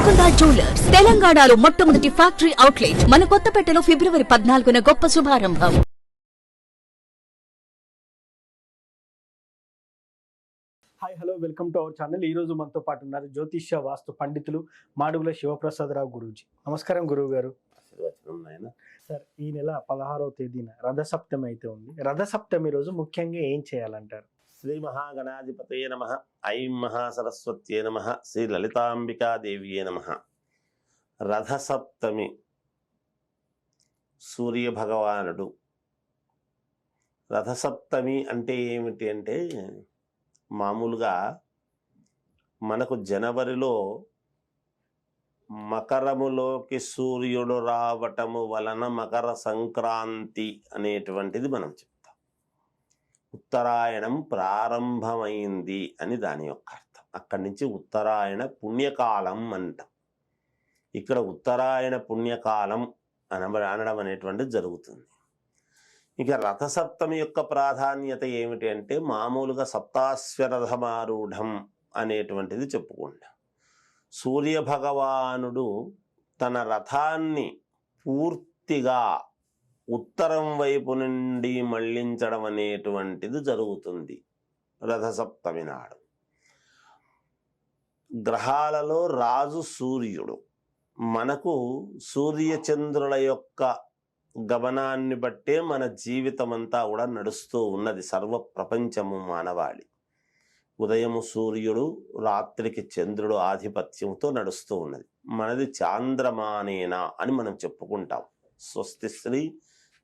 Golconda jewellers తెలంగాణలో మొట్టమొదటి factory outlet మన కొత్తపేటలో ఫిబ్రవరి 14న గొప్ప శుభారంభం. Hi hello welcome to our channel. ఈ రోజు మనతో పాటు ఉన్నారు జ్యోతిష్య వాస్తు పండితులు మాడుగుల శివప్రసాదరావు గురూజీ. నమస్కారం గురువు గారు. సార్, ఈ నెల 16వ తేదీన రథసప్తమి అయితే ఉంది. రథసప్తమి రోజు ముఖ్యంగా ఏం చేయాలంటారు? శ్రీ మహాగణాధిపతయే నమః. ఐం మహాసరస్వత్యే నమః. శ్రీ లలితాంబికాదేవియే నమః. రథసప్తమి సూర్య భగవానుడు. రథసప్తమి అంటే ఏమిటి అంటే, మామూలుగా మనకు జనవరిలో మకరములోకి సూర్యుడు రావటము వలన మకర సంక్రాంతి అనేటువంటిది మనం చెప్తాం. ఉత్తరాయణం ప్రారంభమైంది అని దాని యొక్క అర్థం. అక్కడి నుంచి ఉత్తరాయణ పుణ్యకాలం అంటాం. ఇక్కడ ఉత్తరాయణ పుణ్యకాలం అనడం అనేటువంటిది జరుగుతుంది. ఇక రథసప్తమి యొక్క ప్రాధాన్యత ఏమిటి అంటే, మామూలుగా సప్తాశ్వరథమారూఢం అనేటువంటిది చెప్పుకుంటాం. సూర్య భగవానుడు తన రథాన్ని పూర్తిగా ఉత్తరం వైపు నుండి మళ్లించడం అనేటువంటిది జరుగుతుంది రథసప్తమి నాడు. గ్రహాలలో రాజు సూర్యుడు. మనకు సూర్యచంద్రుల యొక్క గమనాన్ని బట్టే మన జీవితం అంతా కూడా నడుస్తూ ఉన్నది. సర్వ ప్రపంచము మానవాళి. ఉదయము సూర్యుడు, రాత్రికి చంద్రుడు ఆధిపత్యంతో నడుస్తూ ఉన్నది. మనది చాంద్రమానేన అని మనం చెప్పుకుంటాం. స్వస్తి శ్రీ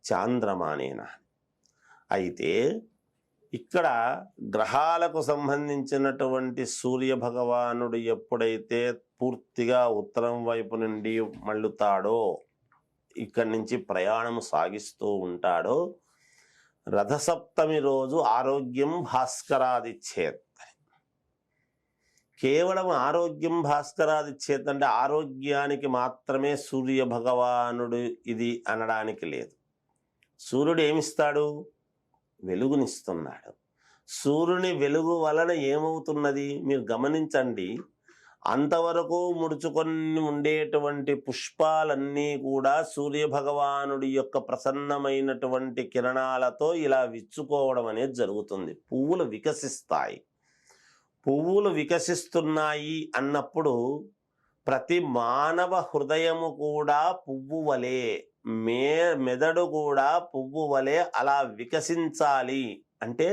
చాంద్రమానేన. అయితే ఇక్కడ గ్రహాలకు సంబంధించినటువంటి సూర్య భగవానుడు ఎప్పుడైతే పూర్తిగా ఉత్తరం వైపు నుండి మళ్ళుతాడో, ఇక్కడి నుంచి ప్రయాణం సాగిస్తూ ఉంటాడో, రథసప్తమి రోజు ఆరోగ్యం భాస్కరాదిచ్చేత్. కేవలం ఆరోగ్యం భాస్కరాదిచ్చేత్ అంటే ఆరోగ్యానికి మాత్రమే సూర్య భగవానుడు ఇది అనడానికి లేదు. సూర్యుడు ఏమిస్తాడు? వెలుగునిస్తున్నాడు. సూర్యుని వెలుగు వలన ఏమవుతున్నది మీరు గమనించండి. అంతవరకు ముడుచుకొని ఉండేటువంటి పుష్పాలన్నీ కూడా సూర్య భగవానుడి యొక్క ప్రసన్నమైనటువంటి కిరణాలతో ఇలా విచ్చుకోవడం అనేది జరుగుతుంది. పువ్వులు వికసిస్తాయి. పువ్వులు వికసిస్తున్నాయి అన్నప్పుడు ప్రతి మానవ హృదయము కూడా పువ్వు వలె, మెదడు కూడా పువ్వు వలె అలా వికసించాలి అంటే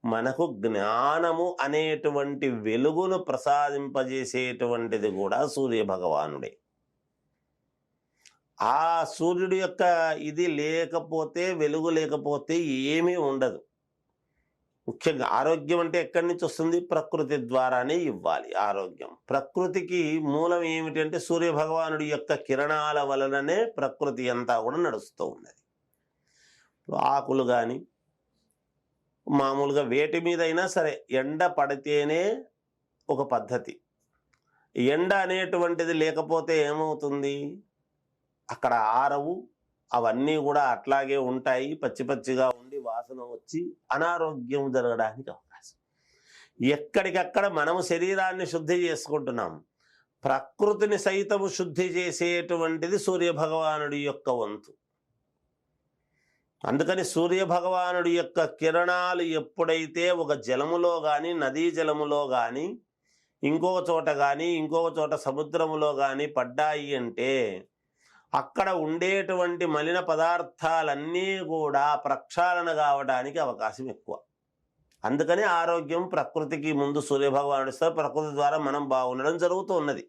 మనకు జ్ఞానము అనేటువంటి వెలుగును ప్రసాదింపజేసేటువంటిది కూడా సూర్య భగవానుడే. ఆ సూర్యుడి యొక్క ఇది లేకపోతే, వెలుగు లేకపోతే ఏమీ ఉండదు. ముఖ్యంగా ఆరోగ్యం అంటే ఎక్కడి నుంచి వస్తుంది? ప్రకృతి ద్వారానే ఇవ్వాలి ఆరోగ్యం. ప్రకృతికి మూలం ఏమిటంటే సూర్య భగవానుడి యొక్క కిరణాల వలననే ప్రకృతి అంతా కూడా నడుస్తూ ఉన్నది. ఆకులు కానీ మామూలుగా వేటి మీద అయినా సరే ఎండ పడితేనే ఒక పద్ధతి. ఎండ అనేటువంటిది లేకపోతే ఏమవుతుంది? అక్కడ ఆరవు, అవన్నీ కూడా అట్లాగే ఉంటాయి. పచ్చి పచ్చిగా ఉండి వాసన వచ్చి అనారోగ్యం జరగడానికి అవకాశం. ఎక్కడికక్కడ మనము శరీరాన్ని శుద్ధి చేసుకుంటున్నాం. ప్రకృతిని సైతము శుద్ధి చేసేటువంటిది సూర్య భగవానుడి యొక్క వంతు. అందుకని సూర్య భగవానుడి యొక్క కిరణాలు ఎప్పుడైతే ఒక జలములో కానీ, నదీ జలములో కానీ, ఇంకొక చోట కానీ, ఇంకొక చోట సముద్రములో కానీ పడ్డాయి అంటే అక్కడ ఉండేటువంటి మలిన పదార్థాలన్నీ కూడా ప్రక్షాళన కావడానికి అవకాశం ఎక్కువ. అందుకని ఆరోగ్యం ప్రకృతికి ముందు సూర్య భగవానుడు ఇస్తారు. ప్రకృతి ద్వారా మనం బాగుండడం జరుగుతూ ఉన్నది.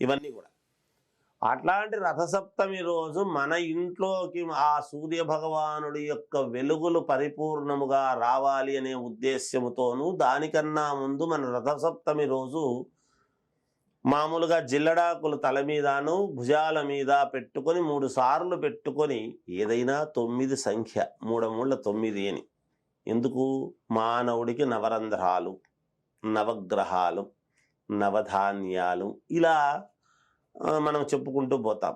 ఇవన్నీ కూడా అట్లాంటి రథసప్తమి రోజు మన ఇంట్లోకి ఆ సూర్య భగవానుడి యొక్క వెలుగులు పరిపూర్ణముగా రావాలి అనే ఉద్దేశ్యముతోనూ, దానికన్నా ముందు మన రథసప్తమి రోజు మామూలుగా జిల్లడాకులు తల మీదను భుజాల మీద పెట్టుకొని 3 సార్లు పెట్టుకొని, ఏదైనా 9 సంఖ్య, 3 9 అని. ఎందుకు? మానవుడికి నవరంధ్రాలు, నవగ్రహాలు, నవధాన్యాలు ఇలా మనం చెప్పుకుంటూ పోతాం,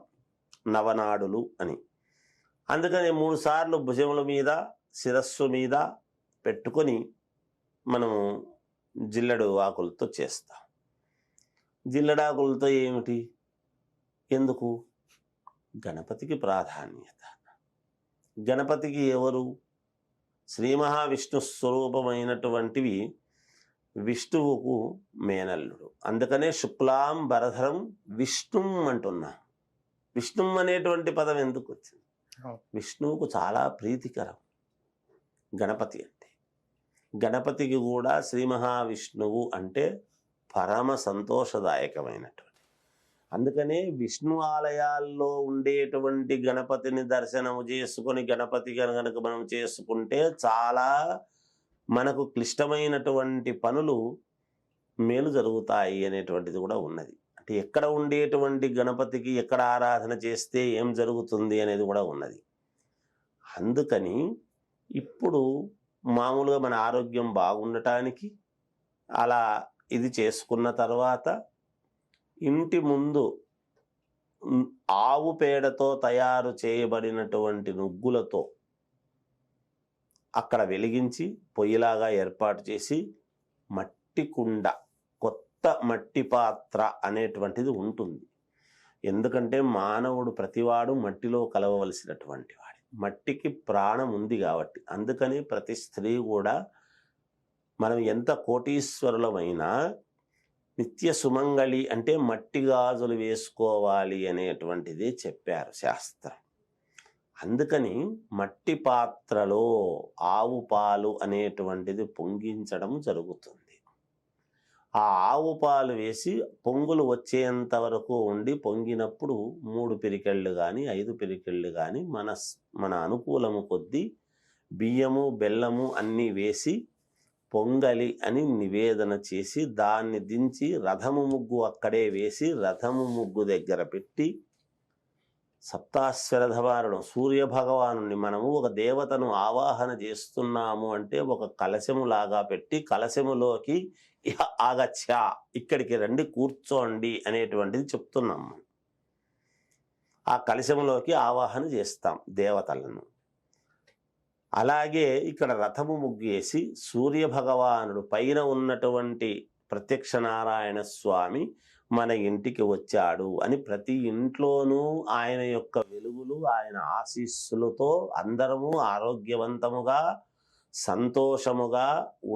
నవనాడులు అని. అందుకని 3 సార్లు భుజముల మీద, శిరస్సు మీద పెట్టుకొని మనము జిల్లెడు ఆకులతో చేస్తాం. జిల్లడాకులతో ఏమిటి? ఎందుకు? గణపతికి ప్రాధాన్యత. గణపతికి ఎవరు? శ్రీ మహావిష్ణు స్వరూపమైనటువంటివి విష్ణువుకు మేనల్లుడు. అందుకనే శుక్లాం భరధరం విష్ణుం అంటున్నా. విష్ణుం అనేటువంటి పదం ఎందుకు వచ్చింది? విష్ణువుకు చాలా ప్రీతికరం గణపతి అంటే. గణపతికి కూడా శ్రీ మహావిష్ణువు అంటే పరమ సంతోషదాయకమైనటువంటి. అందుకనే విష్ణు ఆలయాల్లో ఉండేటువంటి గణపతిని దర్శనము చేసుకొని గణపతి కనుక మనం చేసుకుంటే చాలా మనకు క్లిష్టమైనటువంటి పనులు మేలు జరుగుతాయి అనేటువంటిది కూడా ఉన్నది. అంటే ఎక్కడ ఉండేటువంటి గణపతికి ఎక్కడ ఆరాధన చేస్తే ఏం జరుగుతుంది అనేది కూడా ఉన్నది. అందుకని ఇప్పుడు మామూలుగా మన ఆరోగ్యం బాగుండటానికి అలా ఇది చేసుకున్న తర్వాత ఇంటి ముందు ఆవు పేడతో తయారు చేయబడినటువంటి నుగ్గులతో అక్కడ వెలిగించి పొయ్యిలాగా ఏర్పాటు చేసి మట్టి కుండ, కొత్త మట్టి పాత్ర అనేటువంటిది ఉంటుంది. ఎందుకంటే మానవుడు ప్రతివాడు మట్టిలో కలవవలసినటువంటి వాడు. మట్టికి ప్రాణం ఉంది కాబట్టి అందుకని ప్రతి స్త్రీ కూడా మనం ఎంత కోటీశ్వరులమైనా నిత్య సుమంగళి అంటే మట్టి గాజులు వేసుకోవాలి అనేటువంటిది చెప్పారు శాస్త్రం. అందుకని మట్టి పాత్రలో ఆవు పాలు అనేటువంటిది పొంగించడం జరుగుతుంది. ఆ ఆవు పాలు వేసి పొంగులు వచ్చేంత వరకు ఉండి పొంగినప్పుడు 3 పిరికెళ్ళు కానీ 5 పిరికెళ్ళు కానీ మన అనుకూలము కొద్దీ బియ్యము బెల్లము అన్నీ వేసి పొంగలి అని నివేదన చేసి దాన్ని దించి రథము ముగ్గు అక్కడే వేసి రథము ముగ్గు దగ్గర పెట్టి సప్తాశ్వరధవారుడు సూర్య భగవానుని మనము ఒక దేవతను ఆవాహన చేస్తున్నాము అంటే ఒక కలశము లాగా పెట్టి కలశములోకి ఆగచ్చ ఇక్కడికి రండి కూర్చోండి అనేటువంటిది చెప్తున్నాం. ఆ కలశములోకి ఆవాహన చేస్తాం దేవతలను. అలాగే ఇక్కడ రథము ముగ్గేసి సూర్య భగవానుడు పైన ఉన్నటువంటి ప్రత్యక్ష నారాయణ స్వామి మన ఇంటికి వచ్చాడు అని ప్రతి ఇంట్లోనూ ఆయన యొక్క వెలుగులు ఆయన ఆశీస్సులతో అందరము ఆరోగ్యవంతముగా సంతోషముగా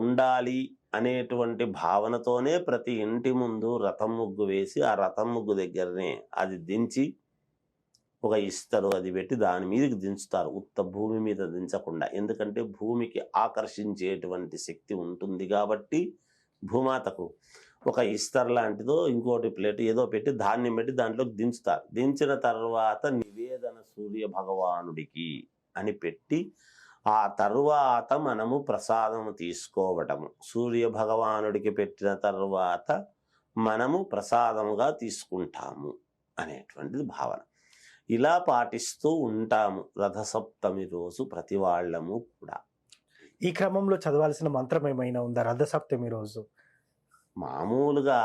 ఉండాలి అనేటువంటి భావనతోనే ప్రతి ఇంటి ముందు రథం ముగ్గు వేసి ఆ రథం ముగ్గు దగ్గరనే అది దించి ఒక ఇస్తారు అది పెట్టి దాని మీదకి దించుతారు. ఉత్త భూమి మీద దించకుండా. ఎందుకంటే భూమికి ఆకర్షించేటువంటి శక్తి ఉంటుంది కాబట్టి భూమాతకు ఒక ఇస్తర్ లాంటిదో ఇంకోటి ప్లేట్ ఏదో పెట్టి ధాన్యం పెట్టి దాంట్లోకి దించుతారు. దించిన తర్వాత నివేదన సూర్య భగవానుడికి అని పెట్టి ఆ తరువాత మనము ప్రసాదము తీసుకోవటము. సూర్య భగవానుడికి పెట్టిన తర్వాత మనము ప్రసాదముగా తీసుకుంటాము అనేటువంటిది భావన. ఇలా పాటిస్తూ ఉంటాము రథసప్తమి రోజు ప్రతి వాళ్ళము కూడా. ఈ క్రమంలో చదవాల్సిన మంత్రం ఏమైనా ఉందా రథసప్తమి రోజు? మామూలుగా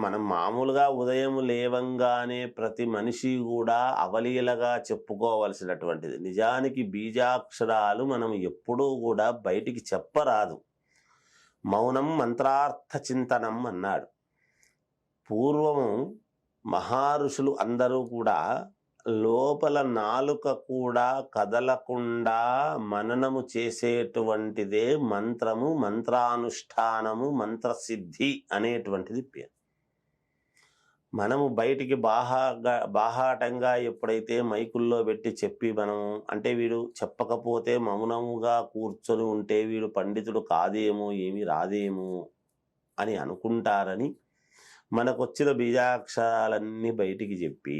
మనం మామూలుగా ఉదయం లేవంగానే ప్రతి మనిషి కూడా అవలీలగా చెప్పుకోవలసినటువంటిది. నిజానికి బీజాక్షరాలు మనం ఎప్పుడూ కూడా బయటికి చెప్పరాదు. మౌనం మంత్రార్థ చింతనం అన్నాడు. పూర్వము మహారుషులు అందరూ కూడా లోపల నాలుక కూడా కదలకుండా మననము చేసేటువంటిదే మంత్రము, మంత్రానుష్ఠానము, మంత్రసిద్ధి అనేటువంటిది పేరు. మనము బయటికి బాహాటంగా ఎప్పుడైతే మైకుల్లో పెట్టి చెప్పి మనము అంటే వీడు చెప్పకపోతే మౌనముగా కూర్చొని ఉంటే వీడు పండితుడు కాదేమో ఏమీ రాదేమో అని అనుకుంటారని మనకొచ్చిన బీజాక్షరాలన్నీ బయటికి చెప్పి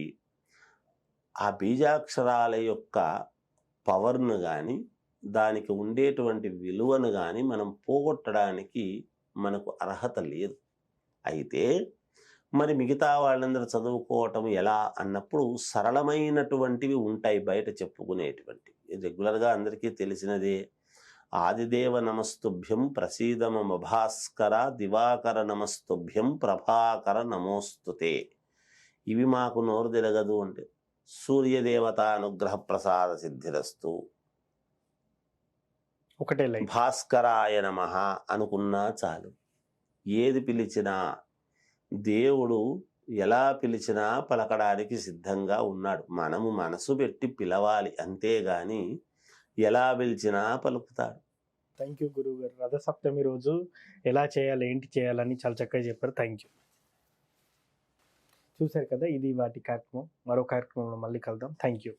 ఆ బీజాక్షరాల యొక్క పవర్ను కానీ దానికి ఉండేటువంటి విలువను కానీ మనం పోగొట్టడానికి మనకు అర్హత లేదు. అయితే మరి మిగతా వాళ్ళందరూ చదువుకోవటం ఎలా అన్నప్పుడు సరళమైనటువంటివి ఉంటాయి బయట చెప్పుకునేటువంటివి. రెగ్యులర్గా అందరికీ తెలిసినదే. ఆదిదేవ నమస్తుభ్యం ప్రసీద మమ భాస్కర దివాకర నమస్తుభ్యం ప్రభాకర నమోస్తుతే. ఇవి మాకు నోరు తిరగదు అంటే సూర్యదేవత అనుగ్రహ ప్రసాద సిద్ధిరస్తు ఒకటే లైన్ భాస్కరాయ నమః అనుకున్నా చాలు. ఏది పిలిచినా దేవుడు ఎలా పిలిచినా పలకడానికి సిద్ధంగా ఉన్నాడు. మనము మనసు పెట్టి పిలవాలి, అంతేగాని ఎలా పిలిచినా పలుకుతాడు. థ్యాంక్ యూ గురువు గారు. రథసప్తమి రోజు ఎలా చేయాలి, ఏంటి చేయాలని చాలా చక్కగా చెప్పారు. Thank you. చూశారు కదా, ఇది వాటి కార్యక్రమం. మరో కార్యక్రమంలో మళ్ళీ కలుద్దాం. Thank you.